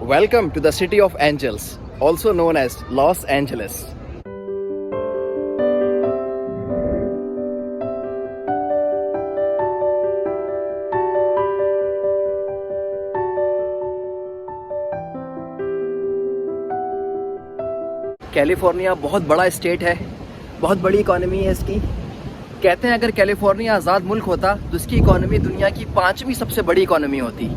Welcome to the City of Angels, also known as Los Angeles. California बहुत बड़ा state है, बहुत बड़ी इकॉनमी है इसकी। कहते हैं अगर कैलिफोर्निया आज़ाद मुल्क होता तो इसकी इकॉनमी दुनिया की 5वीं सबसे बड़ी इकॉनमी होती।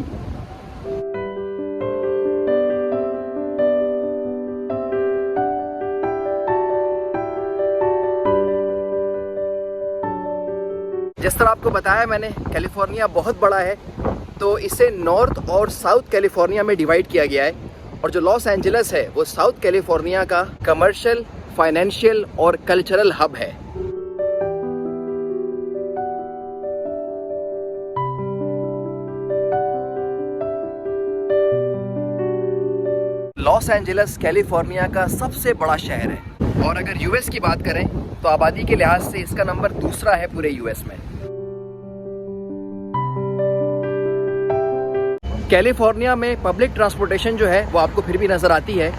जिस तरह आपको बताया मैंने, कैलिफोर्निया बहुत बड़ा है, तो इसे नॉर्थ और साउथ कैलिफोर्निया में डिवाइड किया गया है। और जो लॉस एंजलिस है वो साउथ कैलिफोर्निया का कमर्शियल, फाइनेंशियल और कल्चरल हब है। लॉस एंजलिस कैलिफोर्निया का सबसे बड़ा शहर है और अगर यूएस की बात करें तो आबादी के लिहाज से इसका नंबर दूसरा है पूरे यूएस में। कैलिफोर्निया में पब्लिक ट्रांसपोर्टेशन जो है वो आपको फिर भी नज़र आती है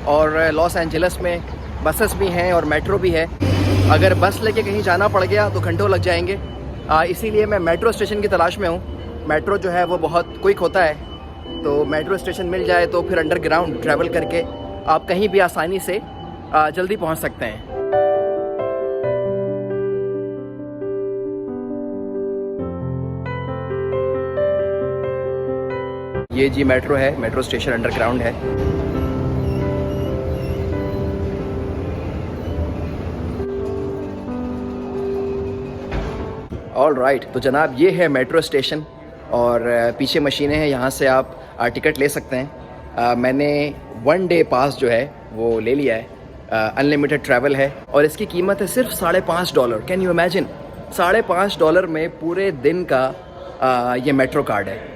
और लॉस एंजलिस में बसेस भी हैं और मेट्रो भी है। अगर बस लेके कहीं जाना पड़ गया तो घंटों लग जाएंगे, इसीलिए मैं मेट्रो स्टेशन की तलाश में हूँ। मेट्रो जो है वो बहुत क्विक होता है, तो मेट्रो स्टेशन मिल जाए तो फिर अंडरग्राउंड ट्रैवल करके आप कहीं भी आसानी से जल्दी पहुँच सकते हैं। ये जी मेट्रो है, मेट्रो स्टेशन अंडरग्राउंड है। ऑल राइट, तो जनाब ये है मेट्रो स्टेशन और पीछे मशीनें हैं, यहाँ से आप टिकट ले सकते हैं। मैंने 1 डे पास जो है वो ले लिया है, अनलिमिटेड ट्रैवल है और इसकी कीमत है सिर्फ $5.5। कैन यू इमेजिन, $5.5 में पूरे दिन का ये मेट्रो कार्ड है।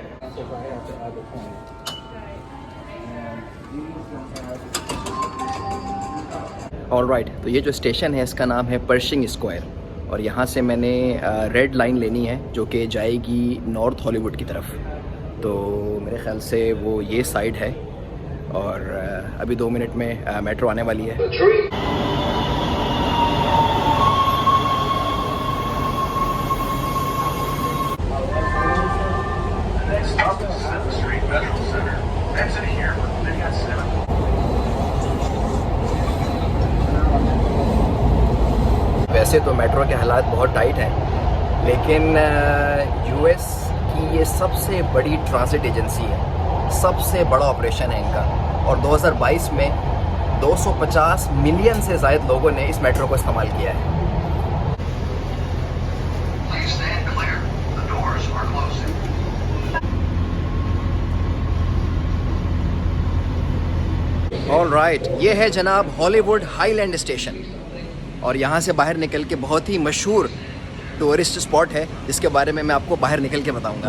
ऑल राइट, तो ये जो स्टेशन है इसका नाम है पर्शिंग स्क्वायर और यहाँ से मैंने रेड लाइन लेनी है जो कि जाएगी नॉर्थ हॉलीवुड की तरफ। तो मेरे ख्याल से वो ये साइड है और अभी 2 मिनट में मेट्रो आने वाली है। वैसे तो मेट्रो के हालात बहुत टाइट हैं, लेकिन यूएस की ये सबसे बड़ी ट्रांजिट एजेंसी है, सबसे बड़ा ऑपरेशन है इनका और 2022 में 250 मिलियन से ज़ायद लोगों ने इस मेट्रो को इस्तेमाल किया है। ऑल राइट, ये है जनाब हॉलीवुड हाईलैंड स्टेशन और यहाँ से बाहर निकल के बहुत ही मशहूर टूरिस्ट स्पॉट है जिसके बारे में मैं आपको बाहर निकल के बताऊंगा।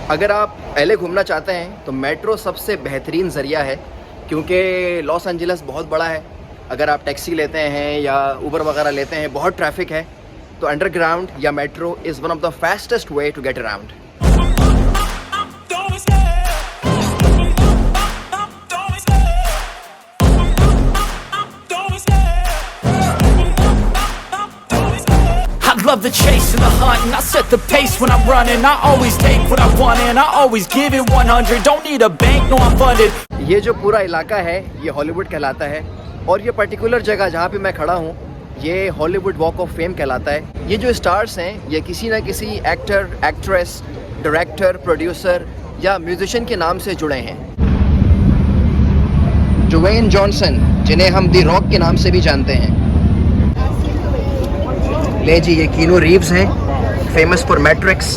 अगर आप LA घूमना चाहते हैं तो मेट्रो सबसे बेहतरीन ज़रिया है, क्योंकि लॉस एंजलिस बहुत बड़ा है। अगर आप टैक्सी लेते हैं या उबर वगैरह लेते हैं, बहुत ट्रैफिक है, तो अंडरग्राउंड या metro is one of the fastest way to get around. Love the chase and the hunt and I set the pace when I'm running. I always take what I want and I always give it 100. Don't need a bank, no I'm funded. ये जो पूरा इलाका है ये Hollywood कहलाता है और ये पर्टिकुलर जगह जहाँ पे मैं खड़ा हूँ ये हॉलीवुड वॉक ऑफ फेम कहलाता है। ये जो स्टार्स हैं ये किसी ना किसी एक्टर, एक्ट्रेस, डायरेक्टर, प्रोड्यूसर या म्यूजिशियन के नाम से जुड़े हैं। ड्वेन जॉनसन, जिन्हें हम दी रॉक के नाम से भी जानते हैं। ले जी, ये कीनू रीव्स हैं, फेमस फॉर मैट्रिक्स।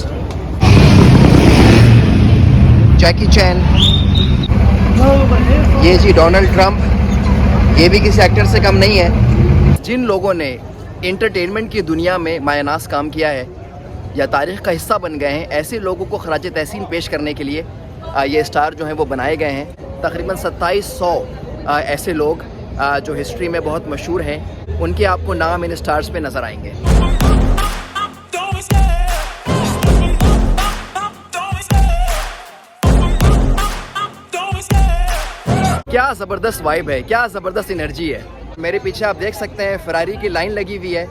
जैकी चैन, ये जी डोनाल्ड ट्रंप, ये भी किसी एक्टर से कम नहीं है। जिन लोगों ने इंटरटेनमेंट की दुनिया में मायनास काम किया है या तारीख़ का हिस्सा बन गए हैं, ऐसे लोगों को खराज तहसीन पेश करने के लिए ये स्टार जो हैं वो बनाए गए हैं। तकरीबन 2700 ऐसे लोग जो हिस्ट्री में बहुत मशहूर हैं उनके आपको नाम इन स्टार्स पे नज़र आएंगे। क्या ज़बरदस्त वाइब है, क्या ज़बरदस्त एनर्जी है। मेरे पीछे आप देख सकते हैं फरारी की लाइन लगी हुई है।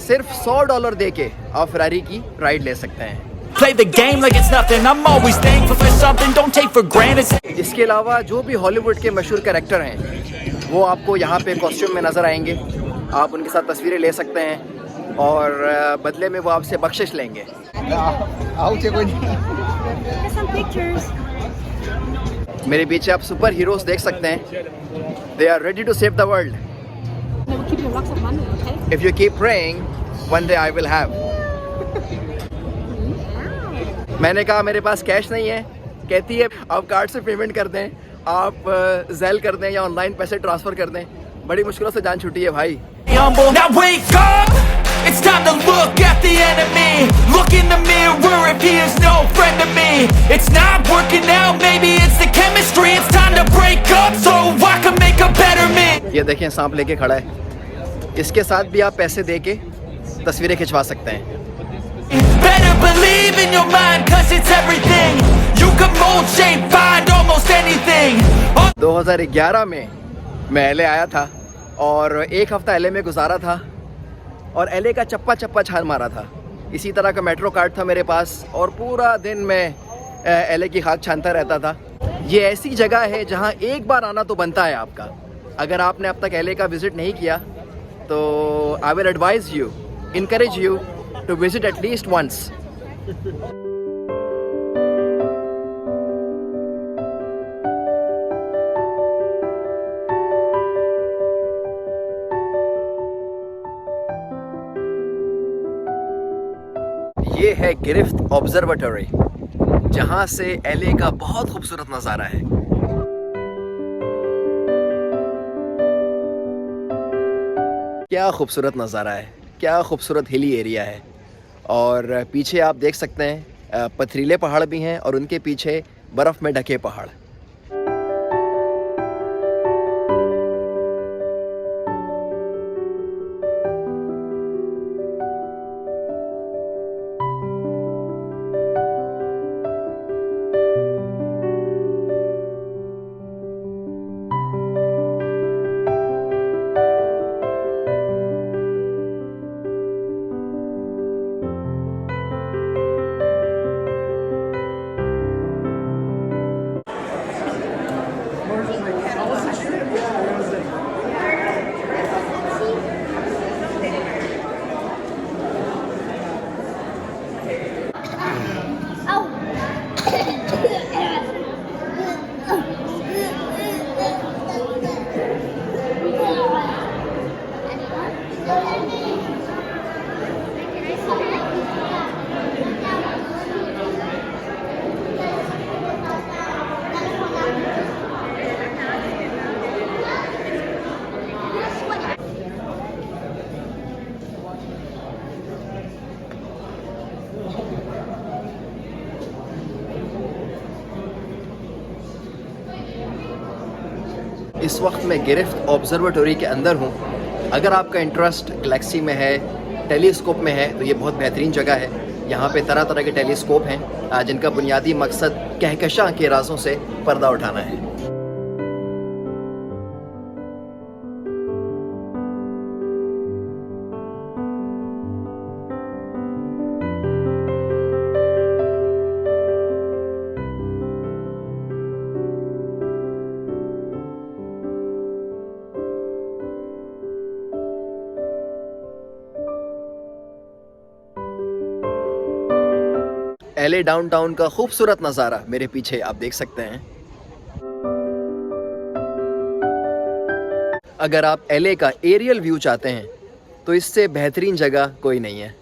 सिर्फ $100 दे के आप फरारी की राइड ले सकते हैं। Play the game like it's nothing. I'm always thankful for something. Don't take for granted. इसके अलावा जो भी हॉलीवुड के मशहूर कैरेक्टर हैं वो आपको यहाँ पे कॉस्ट्यूम में नज़र आएंगे। आप उनके साथ तस्वीरें ले सकते हैं और बदले में वो आपसे बख्शिश लेंगे। मेरे पीछे आप सुपर हीरोज देख सकते हैं। They are ready to save the world. If you keep praying one day I will have. मैंने कहा मेरे पास कैश नहीं है। कहती है आप कार्ड से पेमेंट कर दें, आप ज़ेल कर दें या ऑनलाइन पैसे ट्रांसफ़र कर दें। बड़ी मुश्किलों से जान छूटी है भाई। Now wake up, it's time to look at the enemy. Look in the mirror if he is no friend to me. It's not working out, maybe it's the chemistry. It's time to break up so I can make a better me. ये देखें सांप लेके खड़ा है। इसके साथ भी आप पैसे दे के तस्वीरें खिंचवा सकते हैं। Better believe in your mind cause it's everything. You can mold, shape, find almost anything. 2011 में मैं LA आया था और एक हफ्ता LA में गुजारा था और LA का चप्पा चप्पा छान मारा था। इसी तरह का मेट्रो कार्ड था मेरे पास और पूरा दिन मैं LA की खाक छानता रहता था। ये ऐसी जगह है जहाँ एक बार आना तो बनता है आपका। अगर आपने अब तक LA का विज़िट नहीं किया तो I will advise you, encourage you to visit at least once. ये है गिरफ्त ऑब्जर्वेटरी, जहां से LA का बहुत खूबसूरत नज़ारा है। क्या खूबसूरत नज़ारा है, क्या खूबसूरत हिली एरिया है। और पीछे आप देख सकते हैं पथरीले पहाड़ भी हैं और उनके पीछे बर्फ़ में ढके पहाड़। इस वक्त मैं गिरफ्त ऑब्जर्वेटरी के अंदर हूँ। अगर आपका इंटरेस्ट गैलेक्सी में है, टेलीस्कोप में है, तो ये बहुत बेहतरीन जगह है। यहाँ पे तरह तरह के टेलीस्कोप हैं जिनका बुनियादी मकसद कहकशां के राजों से पर्दा उठाना है। LA डाउनटाउन का खूबसूरत नज़ारा मेरे पीछे आप देख सकते हैं। अगर आप LA का एरियल व्यू चाहते हैं तो इससे बेहतरीन जगह कोई नहीं है।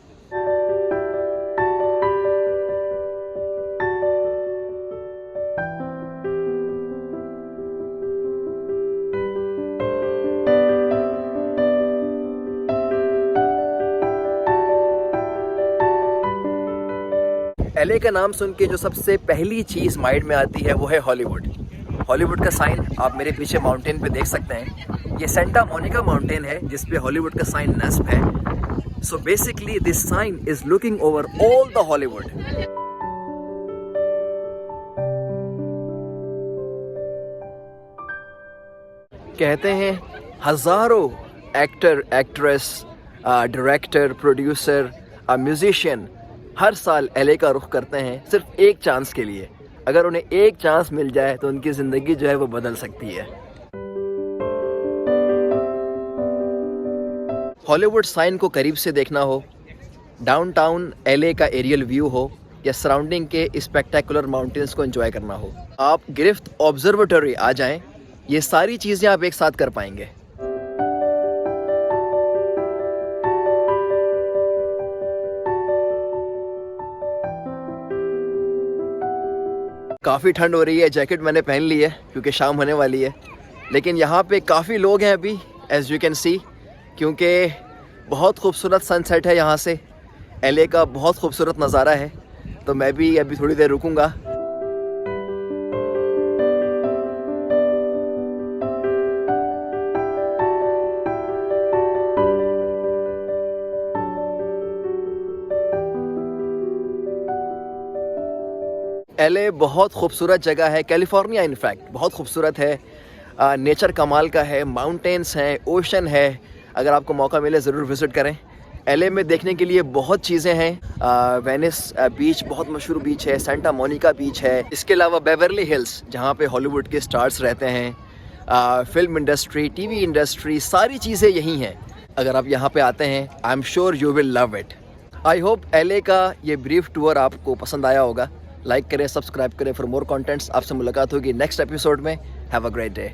LA का नाम सुन के जो सबसे पहली चीज़ माइंड में आती है वो है हॉलीवुड। हॉलीवुड का साइन आप मेरे पीछे माउंटेन पे देख सकते हैं। ये सेंटा मोनिका माउंटेन है जिसपे हॉलीवुड का साइन नस्ब है. So basically this sign is looking over all the Hollywood. कहते हैं हजारों actor, actress, director, producer, musician हर साल LA का रुख करते हैं सिर्फ एक चांस के लिए. अगर उन्हें एक चांस मिल जाए तो उनकी ज़िंदगी जो है वो बदल सकती है. हॉलीवुड साइन को करीब से देखना हो, डाउनटाउन LA का एरियल व्यू हो या सराउंडिंग के स्पेक्टेकुलर माउंटेन्स को एंजॉय करना हो, आप गिरफ्त ऑब्जर्वेटरी आ जाएं. ये सारी चीज़ें आप एक साथ कर पाएंगे. काफ़ी ठंड हो रही है, जैकेट मैंने पहन ली है क्योंकि शाम होने वाली है. लेकिन यहाँ पे काफ़ी लोग हैं अभी, एज यू कैन सी, क्योंकि बहुत खूबसूरत सनसेट है यहाँ से. LA का बहुत खूबसूरत नज़ारा है. तो मैं भी अभी थोड़ी देर रुकूंगा. LA बहुत खूबसूरत जगह है. कैलिफोर्निया इनफैक्ट बहुत खूबसूरत है. नेचर कमाल का है, माउंटेन्स हैं, ओशन है. अगर आपको मौका मिले ज़रूर विज़िट करें. LA में देखने के लिए बहुत चीज़ें हैं. वेनिस बीच बहुत मशहूर बीच है, सेंटा मोनिका बीच है. इसके अलावा बेवर्ली हिल्स जहाँ पे हॉलीवुड के स्टार्स रहते हैं. फिल्म इंडस्ट्री, TV इंडस्ट्री, सारी चीज़ें यहीं हैं. अगर आप यहाँ पे आते हैं, I am sure you will love it. I hope LA का ये ब्रीफ टूर आपको पसंद आया होगा. लाइक करें, सब्सक्राइब करें फॉर मोर कंटेंट्स. आपसे मुलाकात होगी नेक्स्ट एपिसोड में. Have a great day.